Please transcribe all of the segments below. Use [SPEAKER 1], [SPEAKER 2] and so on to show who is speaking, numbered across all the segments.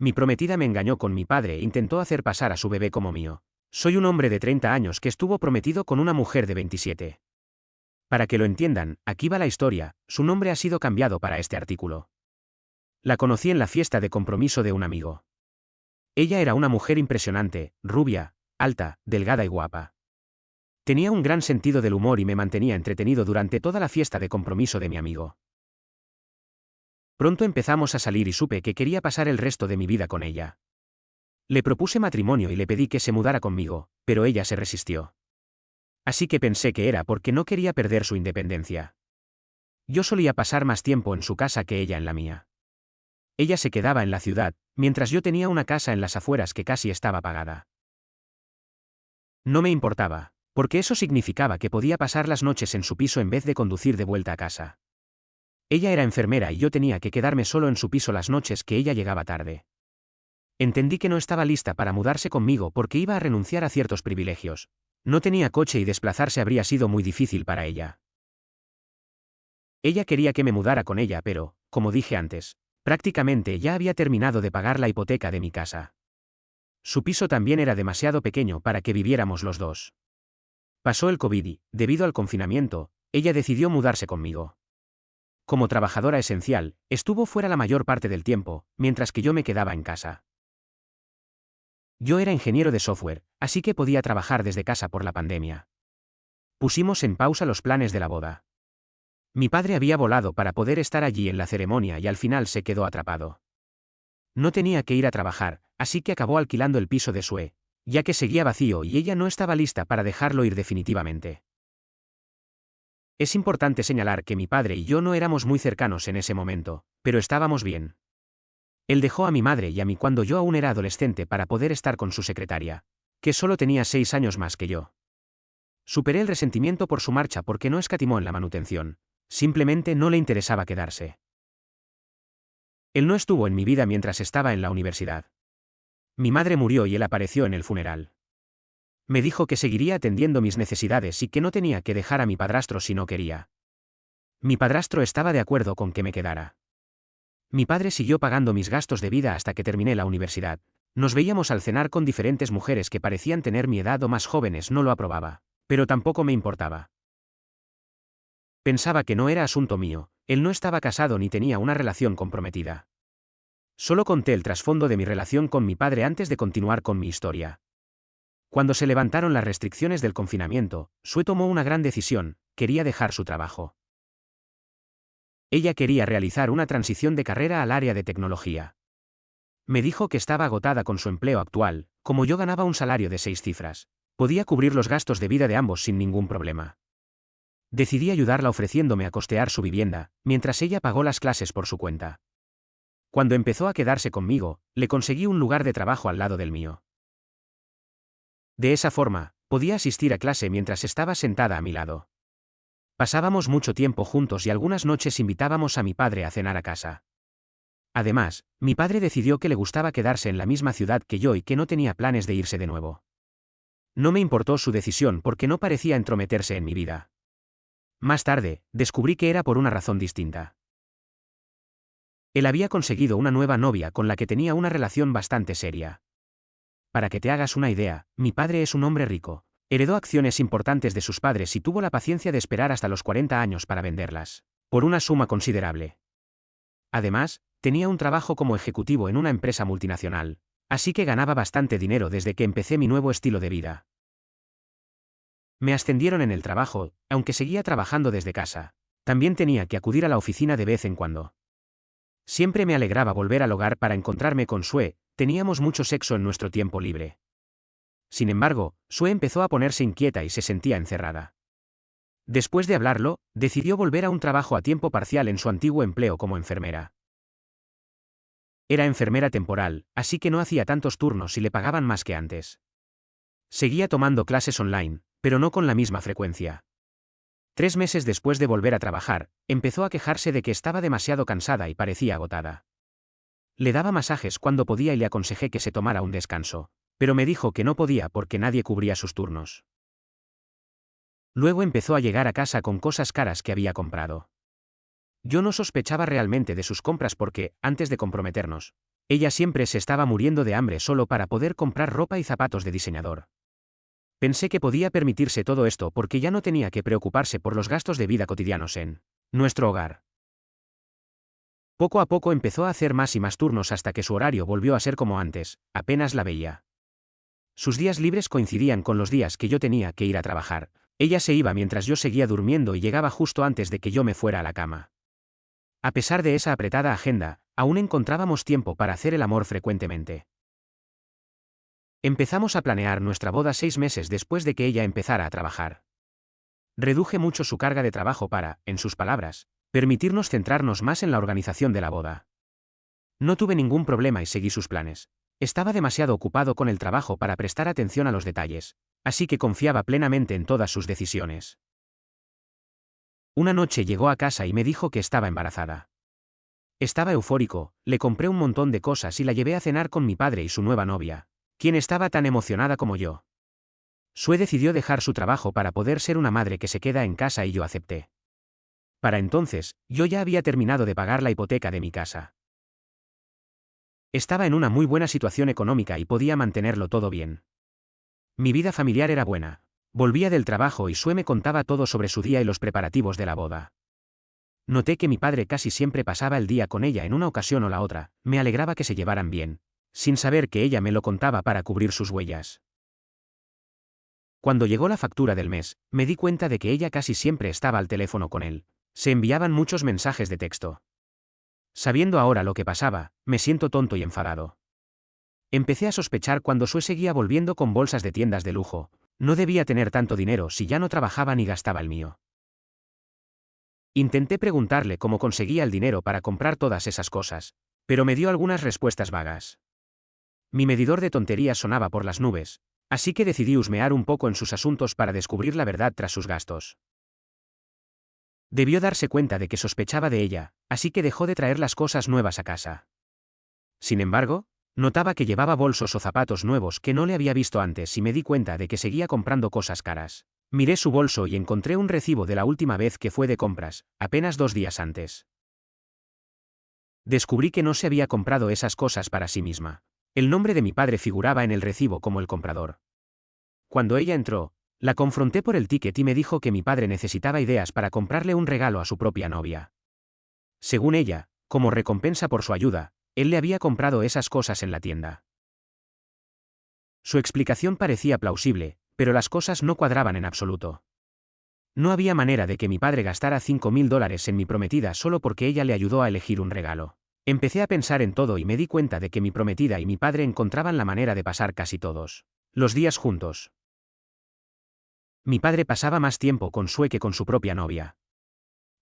[SPEAKER 1] Mi prometida me engañó con mi padre e intentó hacer pasar a su bebé como mío. Soy un hombre de 30 años que estuvo prometido con una mujer de 27. Para que lo entiendan, aquí va la historia, su nombre ha sido cambiado para este artículo. La conocí en la fiesta de compromiso de un amigo. Ella era una mujer impresionante, rubia, alta, delgada y guapa. Tenía un gran sentido del humor y me mantenía entretenido durante toda la fiesta de compromiso de mi amigo. Pronto empezamos a salir y supe que quería pasar el resto de mi vida con ella. Le propuse matrimonio y le pedí que se mudara conmigo, pero ella se resistió. Así que pensé que era porque no quería perder su independencia. Yo solía pasar más tiempo en su casa que ella en la mía. Ella se quedaba en la ciudad, mientras yo tenía una casa en las afueras que casi estaba pagada. No me importaba, porque eso significaba que podía pasar las noches en su piso en vez de conducir de vuelta a casa. Ella era enfermera y yo tenía que quedarme solo en su piso las noches que ella llegaba tarde. Entendí que no estaba lista para mudarse conmigo porque iba a renunciar a ciertos privilegios. No tenía coche y desplazarse habría sido muy difícil para ella. Ella quería que me mudara con ella, pero, como dije antes, prácticamente ya había terminado de pagar la hipoteca de mi casa. Su piso también era demasiado pequeño para que viviéramos los dos. Pasó el COVID y, debido al confinamiento, ella decidió mudarse conmigo. Como trabajadora esencial, estuvo fuera la mayor parte del tiempo, mientras que yo me quedaba en casa. Yo era ingeniero de software, así que podía trabajar desde casa por la pandemia. Pusimos en pausa los planes de la boda. Mi padre había volado para poder estar allí en la ceremonia y al final se quedó atrapado. No tenía que ir a trabajar, así que acabó alquilando el piso de Sue, ya que seguía vacío y ella no estaba lista para dejarlo ir definitivamente. Es importante señalar que mi padre y yo no éramos muy cercanos en ese momento, pero estábamos bien. Él dejó a mi madre y a mí cuando yo aún era adolescente para poder estar con su secretaria, que solo tenía 6 años más que yo. Superé el resentimiento por su marcha porque no escatimó en la manutención, simplemente no le interesaba quedarse. Él no estuvo en mi vida mientras estaba en la universidad. Mi madre murió y él apareció en el funeral. Me dijo que seguiría atendiendo mis necesidades y que no tenía que dejar a mi padrastro si no quería. Mi padrastro estaba de acuerdo con que me quedara. Mi padre siguió pagando mis gastos de vida hasta que terminé la universidad. Nos veíamos al cenar con diferentes mujeres que parecían tener mi edad o más jóvenes, no lo aprobaba, pero tampoco me importaba. Pensaba que no era asunto mío, él no estaba casado ni tenía una relación comprometida. Solo conté el trasfondo de mi relación con mi padre antes de continuar con mi historia. Cuando se levantaron las restricciones del confinamiento, Sue tomó una gran decisión, quería dejar su trabajo. Ella quería realizar una transición de carrera al área de tecnología. Me dijo que estaba agotada con su empleo actual, como yo ganaba un salario de 6 cifras. Podía cubrir los gastos de vida de ambos sin ningún problema. Decidí ayudarla ofreciéndome a costear su vivienda, mientras ella pagó las clases por su cuenta. Cuando empezó a quedarse conmigo, le conseguí un lugar de trabajo al lado del mío. De esa forma, podía asistir a clase mientras estaba sentada a mi lado. Pasábamos mucho tiempo juntos y algunas noches invitábamos a mi padre a cenar a casa. Además, mi padre decidió que le gustaba quedarse en la misma ciudad que yo y que no tenía planes de irse de nuevo. No me importó su decisión porque no parecía entrometerse en mi vida. Más tarde, descubrí que era por una razón distinta. Él había conseguido una nueva novia con la que tenía una relación bastante seria. Para que te hagas una idea, mi padre es un hombre rico. Heredó acciones importantes de sus padres y tuvo la paciencia de esperar hasta los 40 años para venderlas, por una suma considerable. Además, tenía un trabajo como ejecutivo en una empresa multinacional, así que ganaba bastante dinero desde que empecé mi nuevo estilo de vida. Me ascendieron en el trabajo, aunque seguía trabajando desde casa. También tenía que acudir a la oficina de vez en cuando. Siempre me alegraba volver al hogar para encontrarme con Sue, teníamos mucho sexo en nuestro tiempo libre. Sin embargo, Sue empezó a ponerse inquieta y se sentía encerrada. Después de hablarlo, decidió volver a un trabajo a tiempo parcial en su antiguo empleo como enfermera. Era enfermera temporal, así que no hacía tantos turnos y le pagaban más que antes. Seguía tomando clases online, pero no con la misma frecuencia. 3 meses después de volver a trabajar, empezó a quejarse de que estaba demasiado cansada y parecía agotada. Le daba masajes cuando podía y le aconsejé que se tomara un descanso, pero me dijo que no podía porque nadie cubría sus turnos. Luego empezó a llegar a casa con cosas caras que había comprado. Yo no sospechaba realmente de sus compras porque, antes de comprometernos, Ella siempre se estaba muriendo de hambre solo para poder comprar ropa y zapatos de diseñador. Pensé que podía permitirse todo esto porque ya no tenía que preocuparse por los gastos de vida cotidianos en nuestro hogar. Poco a poco empezó a hacer más y más turnos hasta que su horario volvió a ser como antes, apenas la veía. Sus días libres coincidían con los días que yo tenía que ir a trabajar. Ella se iba mientras yo seguía durmiendo y llegaba justo antes de que yo me fuera a la cama. A pesar de esa apretada agenda, aún encontrábamos tiempo para hacer el amor frecuentemente. Empezamos a planear nuestra boda 6 meses después de que ella empezara a trabajar. Reduje mucho su carga de trabajo para, en sus palabras, permitirnos centrarnos más en la organización de la boda. No tuve ningún problema y seguí sus planes. Estaba demasiado ocupado con el trabajo para prestar atención a los detalles, así que confiaba plenamente en todas sus decisiones. Una noche llegó a casa y me dijo que estaba embarazada. Estaba eufórico, le compré un montón de cosas y la llevé a cenar con mi padre y su nueva novia, quien estaba tan emocionada como yo. Sue decidió dejar su trabajo para poder ser una madre que se queda en casa y yo acepté. Para entonces, yo ya había terminado de pagar la hipoteca de mi casa. Estaba en una muy buena situación económica y podía mantenerlo todo bien. Mi vida familiar era buena. Volvía del trabajo y Sue me contaba todo sobre su día y los preparativos de la boda. Noté que mi padre casi siempre pasaba el día con ella en una ocasión o la otra, me alegraba que se llevaran bien, sin saber que ella me lo contaba para cubrir sus huellas. Cuando llegó la factura del mes, me di cuenta de que ella casi siempre estaba al teléfono con él. Se enviaban muchos mensajes de texto. Sabiendo ahora lo que pasaba, me siento tonto y enfadado. Empecé a sospechar cuando Sue seguía volviendo con bolsas de tiendas de lujo. No debía tener tanto dinero si ya no trabajaba ni gastaba el mío. Intenté preguntarle cómo conseguía el dinero para comprar todas esas cosas, pero me dio algunas respuestas vagas. Mi medidor de tonterías sonaba por las nubes, así que decidí husmear un poco en sus asuntos para descubrir la verdad tras sus gastos. Debió darse cuenta de que sospechaba de ella, así que dejó de traer las cosas nuevas a casa. Sin embargo, notaba que llevaba bolsos o zapatos nuevos que no le había visto antes y me di cuenta de que seguía comprando cosas caras. Miré su bolso y encontré un recibo de la última vez que fue de compras, apenas 2 días antes. Descubrí que no se había comprado esas cosas para sí misma. El nombre de mi padre figuraba en el recibo como el comprador. Cuando ella entró, la confronté por el ticket y me dijo que mi padre necesitaba ideas para comprarle un regalo a su propia novia. Según ella, como recompensa por su ayuda, él le había comprado esas cosas en la tienda. Su explicación parecía plausible, pero las cosas no cuadraban en absoluto. No había manera de que mi padre gastara $5.000 en mi prometida solo porque ella le ayudó a elegir un regalo. Empecé a pensar en todo y me di cuenta de que mi prometida y mi padre encontraban la manera de pasar casi todos los días juntos. Mi padre pasaba más tiempo con Sue que con su propia novia.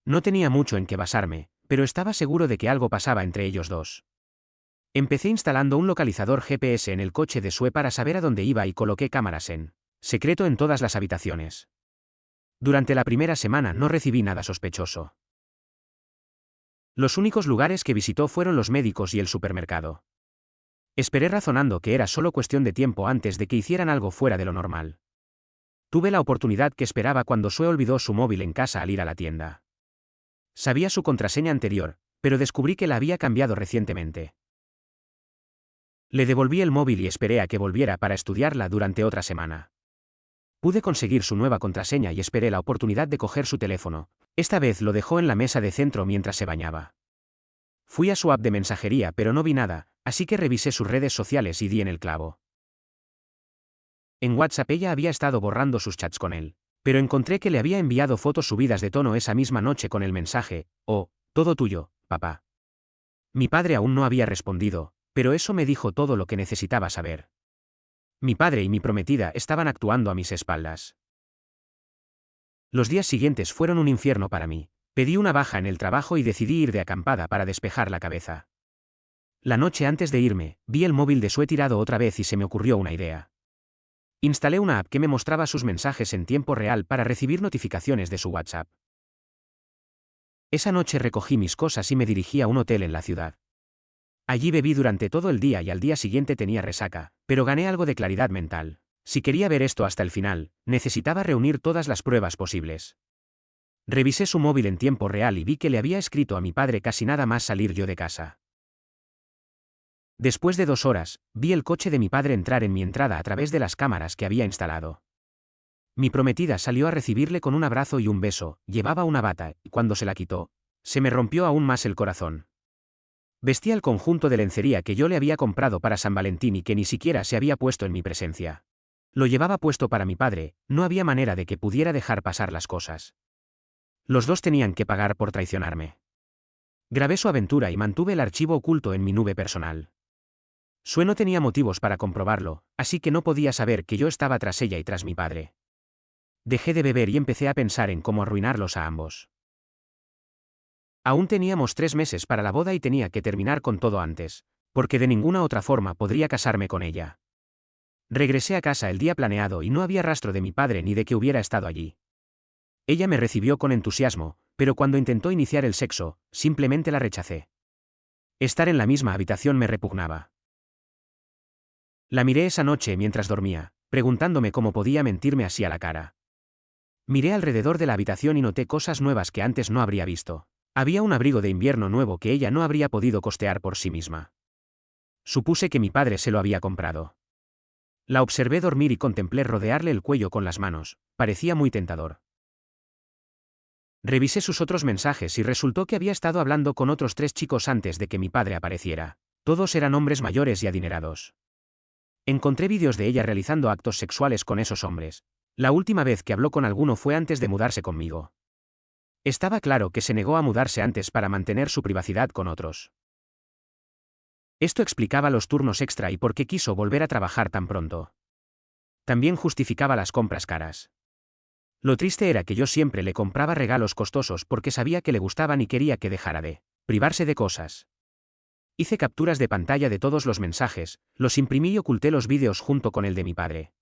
[SPEAKER 1] No tenía mucho en qué basarme, pero estaba seguro de que algo pasaba entre ellos dos. Empecé instalando un localizador GPS en el coche de Sue para saber a dónde iba y coloqué cámaras en secreto en todas las habitaciones. Durante la primera semana no recibí nada sospechoso. Los únicos lugares que visitó fueron los médicos y el supermercado. Esperé razonando que era solo cuestión de tiempo antes de que hicieran algo fuera de lo normal. Tuve la oportunidad que esperaba cuando Sue olvidó su móvil en casa al ir a la tienda. Sabía su contraseña anterior, pero descubrí que la había cambiado recientemente. Le devolví el móvil y esperé a que volviera para estudiarla durante otra semana. Pude conseguir su nueva contraseña y esperé la oportunidad de coger su teléfono. Esta vez lo dejó en la mesa de centro mientras se bañaba. Fui a su app de mensajería pero no vi nada, así que revisé sus redes sociales y di en el clavo. En WhatsApp ella había estado borrando sus chats con él, pero encontré que le había enviado fotos subidas de tono esa misma noche con el mensaje: «Oh, todo tuyo, papá». Mi padre aún no había respondido, pero eso me dijo todo lo que necesitaba saber. Mi padre y mi prometida estaban actuando a mis espaldas. Los días siguientes fueron un infierno para mí. Pedí una baja en el trabajo y decidí ir de acampada para despejar la cabeza. La noche antes de irme, vi el móvil de Sue tirado otra vez y se me ocurrió una idea. Instalé una app que me mostraba sus mensajes en tiempo real para recibir notificaciones de su WhatsApp. Esa noche recogí mis cosas y me dirigí a un hotel en la ciudad. Allí bebí durante todo el día y al día siguiente tenía resaca, pero gané algo de claridad mental. Si quería ver esto hasta el final, necesitaba reunir todas las pruebas posibles. Revisé su móvil en tiempo real y vi que le había escrito a mi padre casi nada más salir yo de casa. Después de 2 horas, vi el coche de mi padre entrar en mi entrada a través de las cámaras que había instalado. Mi prometida salió a recibirle con un abrazo y un beso, llevaba una bata, y cuando se la quitó, se me rompió aún más el corazón. Vestía el conjunto de lencería que yo le había comprado para San Valentín y que ni siquiera se había puesto en mi presencia. Lo llevaba puesto para mi padre, no había manera de que pudiera dejar pasar las cosas. Los dos tenían que pagar por traicionarme. Grabé su aventura y mantuve el archivo oculto en mi nube personal. Sue no tenía motivos para comprobarlo, así que no podía saber que yo estaba tras ella y tras mi padre. Dejé de beber y empecé a pensar en cómo arruinarlos a ambos. Aún teníamos 3 meses para la boda y tenía que terminar con todo antes, porque de ninguna otra forma podría casarme con ella. Regresé a casa el día planeado y no había rastro de mi padre ni de que hubiera estado allí. Ella me recibió con entusiasmo, pero cuando intentó iniciar el sexo, simplemente la rechacé. Estar en la misma habitación me repugnaba. La miré esa noche mientras dormía, preguntándome cómo podía mentirme así a la cara. Miré alrededor de la habitación y noté cosas nuevas que antes no habría visto. Había un abrigo de invierno nuevo que ella no habría podido costear por sí misma. Supuse que mi padre se lo había comprado. La observé dormir y contemplé rodearle el cuello con las manos, parecía muy tentador. Revisé sus otros mensajes y resultó que había estado hablando con otros 3 chicos antes de que mi padre apareciera. Todos eran hombres mayores y adinerados. Encontré vídeos de ella realizando actos sexuales con esos hombres. La última vez que habló con alguno fue antes de mudarse conmigo. Estaba claro que se negó a mudarse antes para mantener su privacidad con otros. Esto explicaba los turnos extra y por qué quiso volver a trabajar tan pronto. También justificaba las compras caras. Lo triste era que yo siempre le compraba regalos costosos porque sabía que le gustaban y quería que dejara de privarse de cosas. Hice capturas de pantalla de todos los mensajes, los imprimí y oculté los vídeos junto con el de mi padre.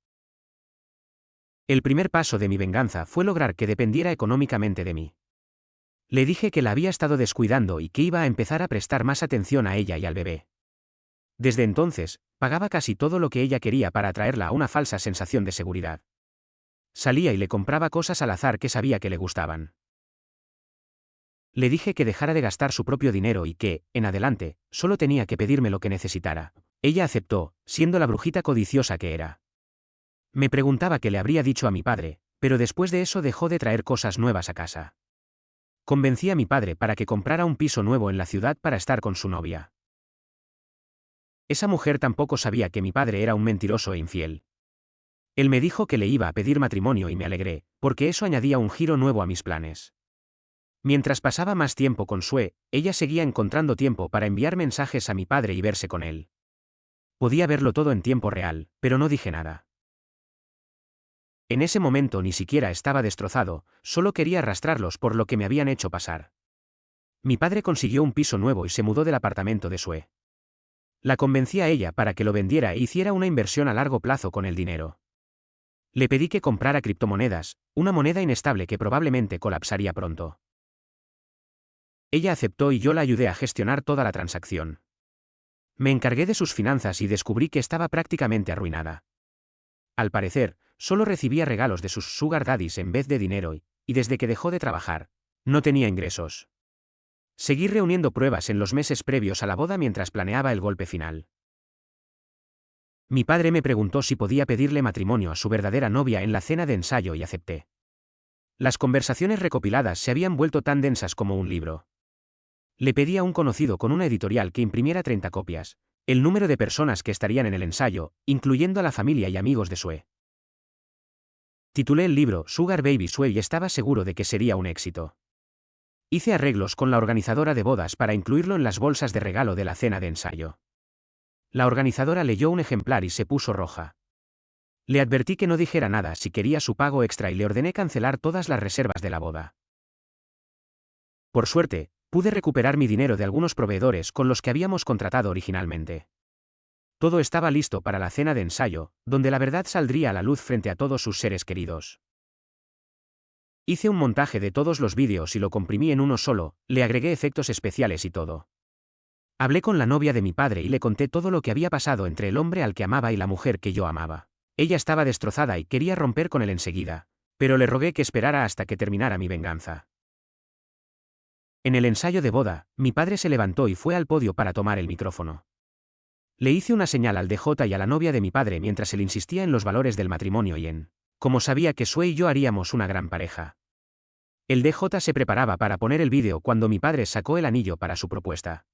[SPEAKER 1] El primer paso de mi venganza fue lograr que dependiera económicamente de mí. Le dije que la había estado descuidando y que iba a empezar a prestar más atención a ella y al bebé. Desde entonces, pagaba casi todo lo que ella quería para atraerla a una falsa sensación de seguridad. Salía y le compraba cosas al azar que sabía que le gustaban. Le dije que dejara de gastar su propio dinero y que, en adelante, solo tenía que pedirme lo que necesitara. Ella aceptó, siendo la brujita codiciosa que era. Me preguntaba qué le habría dicho a mi padre, pero después de eso dejó de traer cosas nuevas a casa. Convencí a mi padre para que comprara un piso nuevo en la ciudad para estar con su novia. Esa mujer tampoco sabía que mi padre era un mentiroso e infiel. Él me dijo que le iba a pedir matrimonio y me alegré, porque eso añadía un giro nuevo a mis planes. Mientras pasaba más tiempo con Sue, ella seguía encontrando tiempo para enviar mensajes a mi padre y verse con él. Podía verlo todo en tiempo real, pero no dije nada. En ese momento ni siquiera estaba destrozado, solo quería arrastrarlos por lo que me habían hecho pasar. Mi padre consiguió un piso nuevo y se mudó del apartamento de Sue. La convencí a ella para que lo vendiera e hiciera una inversión a largo plazo con el dinero. Le pedí que comprara criptomonedas, una moneda inestable que probablemente colapsaría pronto. Ella aceptó y yo la ayudé a gestionar toda la transacción. Me encargué de sus finanzas y descubrí que estaba prácticamente arruinada. Al parecer, solo recibía regalos de sus sugar daddies en vez de dinero y desde que dejó de trabajar, no tenía ingresos. Seguí reuniendo pruebas en los meses previos a la boda mientras planeaba el golpe final. Mi padre me preguntó si podía pedirle matrimonio a su verdadera novia en la cena de ensayo y acepté. Las conversaciones recopiladas se habían vuelto tan densas como un libro. Le pedí a un conocido con una editorial que imprimiera 30 copias, el número de personas que estarían en el ensayo, incluyendo a la familia y amigos de Sue. Titulé el libro Sugar Baby Sue y estaba seguro de que sería un éxito. Hice arreglos con la organizadora de bodas para incluirlo en las bolsas de regalo de la cena de ensayo. La organizadora leyó un ejemplar y se puso roja. Le advertí que no dijera nada si quería su pago extra y le ordené cancelar todas las reservas de la boda. Por suerte, pude recuperar mi dinero de algunos proveedores con los que habíamos contratado originalmente. Todo estaba listo para la cena de ensayo, donde la verdad saldría a la luz frente a todos sus seres queridos. Hice un montaje de todos los vídeos y lo comprimí en uno solo, le agregué efectos especiales y todo. Hablé con la novia de mi padre y le conté todo lo que había pasado entre el hombre al que amaba y la mujer que yo amaba. Ella estaba destrozada y quería romper con él enseguida, pero le rogué que esperara hasta que terminara mi venganza. En el ensayo de boda, mi padre se levantó y fue al podio para tomar el micrófono. Le hice una señal al DJ y a la novia de mi padre mientras él insistía en los valores del matrimonio y en cómo sabía que Sue y yo haríamos una gran pareja. El DJ se preparaba para poner el vídeo cuando mi padre sacó el anillo para su propuesta.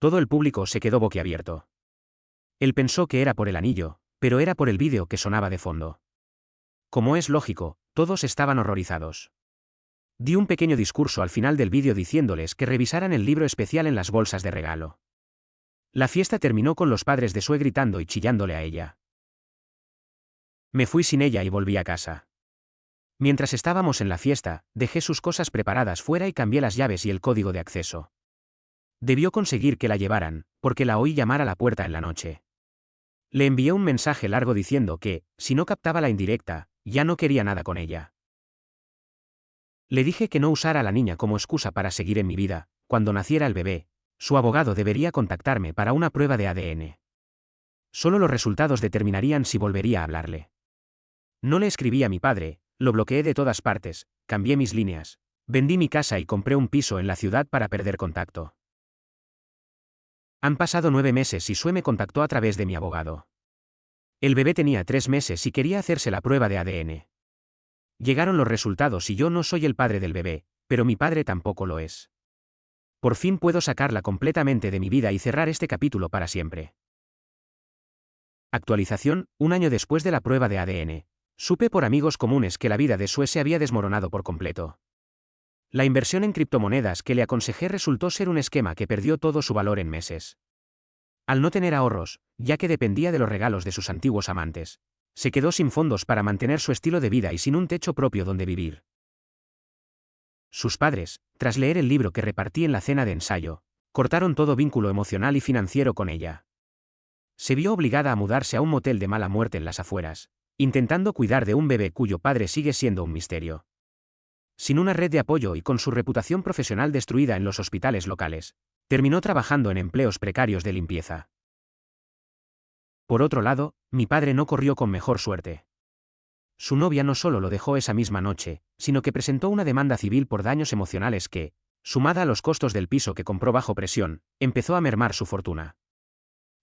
[SPEAKER 1] Todo el público se quedó boquiabierto. Él pensó que era por el anillo, pero era por el vídeo que sonaba de fondo. Como es lógico, todos estaban horrorizados. Di un pequeño discurso al final del vídeo diciéndoles que revisaran el libro especial en las bolsas de regalo. La fiesta terminó con los padres de Sue gritando y chillándole a ella. Me fui sin ella y volví a casa. Mientras estábamos en la fiesta, dejé sus cosas preparadas fuera y cambié las llaves y el código de acceso. Debió conseguir que la llevaran, porque la oí llamar a la puerta en la noche. Le envié un mensaje largo diciendo que, si no captaba la indirecta, ya no quería nada con ella. Le dije que no usara a la niña como excusa para seguir en mi vida. Cuando naciera el bebé, su abogado debería contactarme para una prueba de ADN. Solo los resultados determinarían si volvería a hablarle. No le escribí a mi padre, lo bloqueé de todas partes, cambié mis líneas, vendí mi casa y compré un piso en la ciudad para perder contacto. Han pasado 9 meses y Sue me contactó a través de mi abogado. El bebé tenía 3 meses y quería hacerse la prueba de ADN. Llegaron los resultados y yo no soy el padre del bebé, pero mi padre tampoco lo es. Por fin puedo sacarla completamente de mi vida y cerrar este capítulo para siempre. Actualización: 1 año después de la prueba de ADN. Supe por amigos comunes que la vida de Sue se había desmoronado por completo. La inversión en criptomonedas que le aconsejé resultó ser un esquema que perdió todo su valor en meses. Al no tener ahorros, ya que dependía de los regalos de sus antiguos amantes, se quedó sin fondos para mantener su estilo de vida y sin un techo propio donde vivir. Sus padres, tras leer el libro que repartí en la cena de ensayo, cortaron todo vínculo emocional y financiero con ella. Se vio obligada a mudarse a un motel de mala muerte en las afueras, intentando cuidar de un bebé cuyo padre sigue siendo un misterio. Sin una red de apoyo y con su reputación profesional destruida en los hospitales locales, terminó trabajando en empleos precarios de limpieza. Por otro lado, mi padre no corrió con mejor suerte. Su novia no solo lo dejó esa misma noche, sino que presentó una demanda civil por daños emocionales que, sumada a los costos del piso que compró bajo presión, empezó a mermar su fortuna.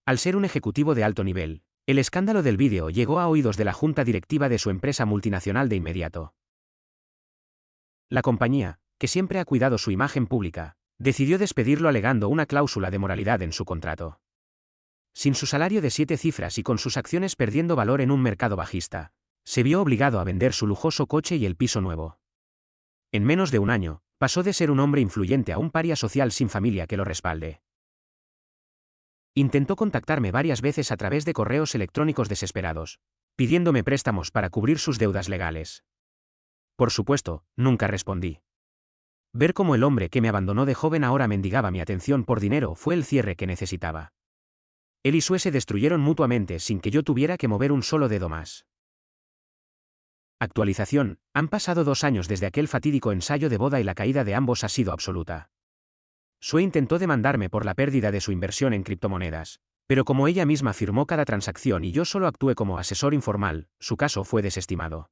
[SPEAKER 1] Al ser un ejecutivo de alto nivel, el escándalo del vídeo llegó a oídos de la junta directiva de su empresa multinacional de inmediato. La compañía, que siempre ha cuidado su imagen pública, decidió despedirlo alegando una cláusula de moralidad en su contrato. Sin su salario de 7 cifras y con sus acciones perdiendo valor en un mercado bajista, se vio obligado a vender su lujoso coche y el piso nuevo. En menos de 1 año, pasó de ser un hombre influyente a un paria social sin familia que lo respalde. Intentó contactarme varias veces a través de correos electrónicos desesperados, pidiéndome préstamos para cubrir sus deudas legales. Por supuesto, nunca respondí. Ver cómo el hombre que me abandonó de joven ahora mendigaba mi atención por dinero fue el cierre que necesitaba. Él y Sue se destruyeron mutuamente sin que yo tuviera que mover un solo dedo más. Actualización: han pasado 2 años desde aquel fatídico ensayo de boda y la caída de ambos ha sido absoluta. Sue intentó demandarme por la pérdida de su inversión en criptomonedas, pero como ella misma firmó cada transacción y yo solo actué como asesor informal, su caso fue desestimado.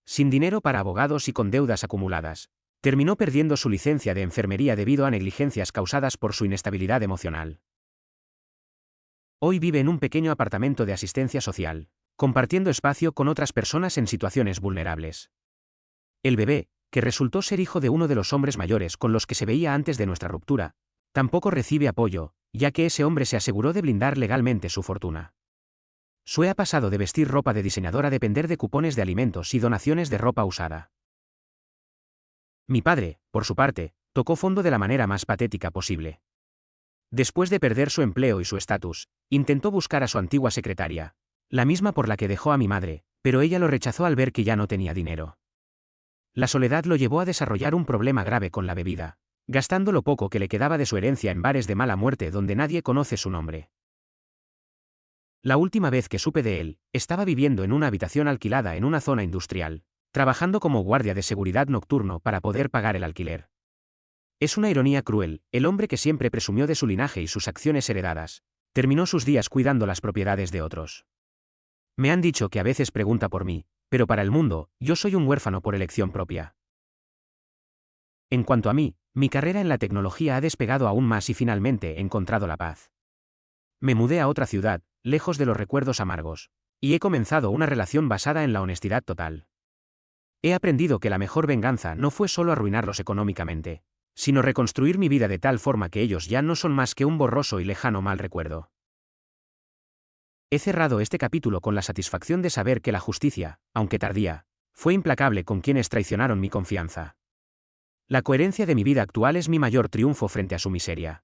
[SPEAKER 1] Sin dinero para abogados y con deudas acumuladas, terminó perdiendo su licencia de enfermería debido a negligencias causadas por su inestabilidad emocional. Hoy vive en un pequeño apartamento de asistencia social, compartiendo espacio con otras personas en situaciones vulnerables. El bebé, que resultó ser hijo de uno de los hombres mayores con los que se veía antes de nuestra ruptura, tampoco recibe apoyo, ya que ese hombre se aseguró de blindar legalmente su fortuna. Sue ha pasado de vestir ropa de diseñador a depender de cupones de alimentos y donaciones de ropa usada. Mi padre, por su parte, tocó fondo de la manera más patética posible. Después de perder su empleo y su estatus, intentó buscar a su antigua secretaria, la misma por la que dejó a mi madre, pero ella lo rechazó al ver que ya no tenía dinero. La soledad lo llevó a desarrollar un problema grave con la bebida, gastando lo poco que le quedaba de su herencia en bares de mala muerte donde nadie conoce su nombre. La última vez que supe de él, estaba viviendo en una habitación alquilada en una zona industrial, trabajando como guardia de seguridad nocturno para poder pagar el alquiler. Es una ironía cruel, el hombre que siempre presumió de su linaje y sus acciones heredadas, terminó sus días cuidando las propiedades de otros. Me han dicho que a veces pregunta por mí, pero para el mundo, yo soy un huérfano por elección propia. En cuanto a mí, mi carrera en la tecnología ha despegado aún más y finalmente he encontrado la paz. Me mudé a otra ciudad, lejos de los recuerdos amargos. Y he comenzado una relación basada en la honestidad total. He aprendido que la mejor venganza no fue solo arruinarlos económicamente, sino reconstruir mi vida de tal forma que ellos ya no son más que un borroso y lejano mal recuerdo. He cerrado este capítulo con la satisfacción de saber que la justicia, aunque tardía, fue implacable con quienes traicionaron mi confianza. La coherencia de mi vida actual es mi mayor triunfo frente a su miseria.